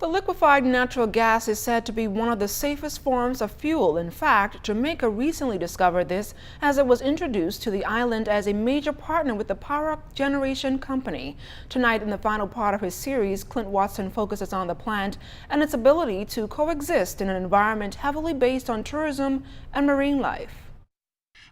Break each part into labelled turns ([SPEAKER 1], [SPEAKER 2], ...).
[SPEAKER 1] The liquefied natural gas is said to be one of the safest forms of fuel. In fact, Jamaica recently discovered this as it was introduced to the island as a major partner with the power generation company. Tonight, in the final part of his series, Clint Watson focuses on the plant and its ability to coexist in an environment heavily based on tourism and marine life.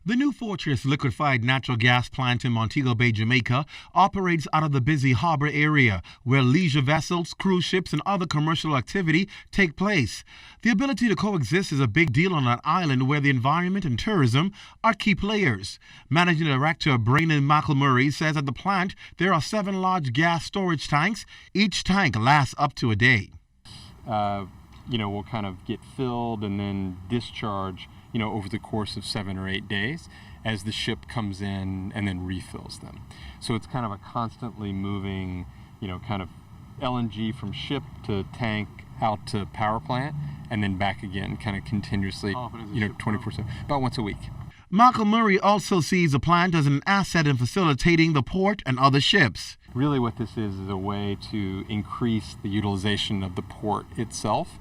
[SPEAKER 2] The New Fortress liquefied natural gas plant in Montego Bay, Jamaica, operates out of the busy harbor area where leisure vessels, cruise ships, and other commercial activity take place. The ability to coexist is a big deal on an island where the environment and tourism are key players. Managing Director Brandon McElmurray says at the plant there are 7 large gas storage tanks. Each tank lasts up to a day.
[SPEAKER 3] We'll kind of get filled and then discharge over the course of 7 or 8 days as the ship comes in and then refills them. So it's kind of a constantly moving, kind of LNG from ship to tank out to power plant and then back again, kind of continuously, 24/7, about once a week.
[SPEAKER 2] McElmurray also sees the plant as an asset in facilitating the port and other ships.
[SPEAKER 3] Really what this is a way to increase the utilization of the port itself,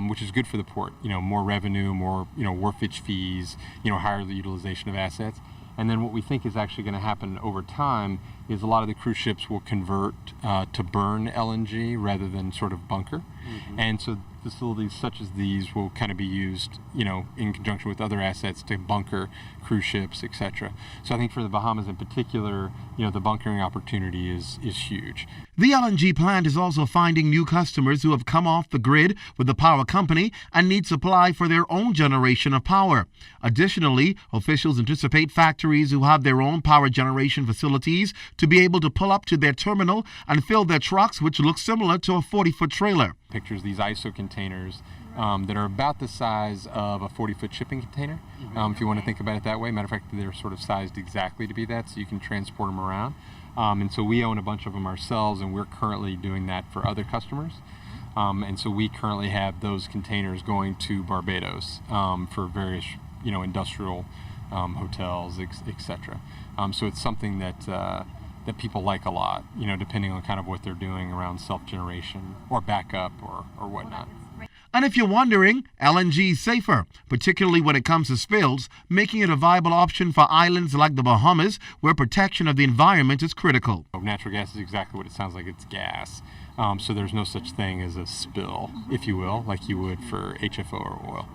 [SPEAKER 3] which is good for the port. More revenue, more, wharfage fees, higher the utilization of assets. And then what we think is actually going to happen over time is a lot of the cruise ships will convert to burn LNG rather than sort of bunker. Mm-hmm. And so facilities such as these will kind of be used, in conjunction with other assets to bunker cruise ships, etc. So I think for the Bahamas in particular, the bunkering opportunity is huge.
[SPEAKER 2] The LNG plant is also finding new customers who have come off the grid with the power company and need supply for their own generation of power. Additionally, officials anticipate factories who have their own power generation facilities to be able to pull up to their terminal and fill their trucks, which look similar to a 40-foot trailer.
[SPEAKER 3] Pictures these ISO containers that are about the size of a 40-foot shipping container, if you want to think about it that way. Matter of fact, they're sort of sized exactly to be that, so you can transport them around. And so we own a bunch of them ourselves, and we're currently doing that for other customers. And so we currently have those containers going to Barbados for various, industrial hotels, etc. So it's something that people like a lot, depending on kind of what they're doing around self-generation or backup or whatnot.
[SPEAKER 2] And if you're wondering, LNG is safer, particularly when it comes to spills, making it a viable option for islands like the Bahamas, where protection of the environment is critical.
[SPEAKER 3] Natural gas is exactly what it sounds like. It's gas. So there's no such thing as a spill, if you will, like you would for HFO or oil.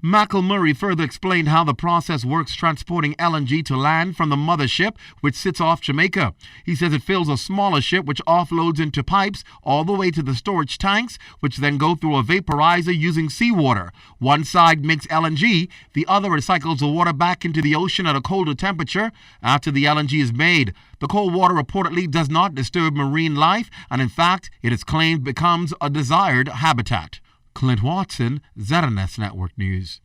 [SPEAKER 2] McElmurray further explained how the process works transporting LNG to land from the mothership, which sits off Jamaica. He says it fills a smaller ship, which offloads into pipes all the way to the storage tanks, which then go through a vaporizer using seawater. One side makes LNG, the other recycles the water back into the ocean at a colder temperature after the LNG is made. The cold water reportedly does not disturb marine life, and in fact, it is claimed becomes a desired habitat. Clint Watson, ZNS Network News.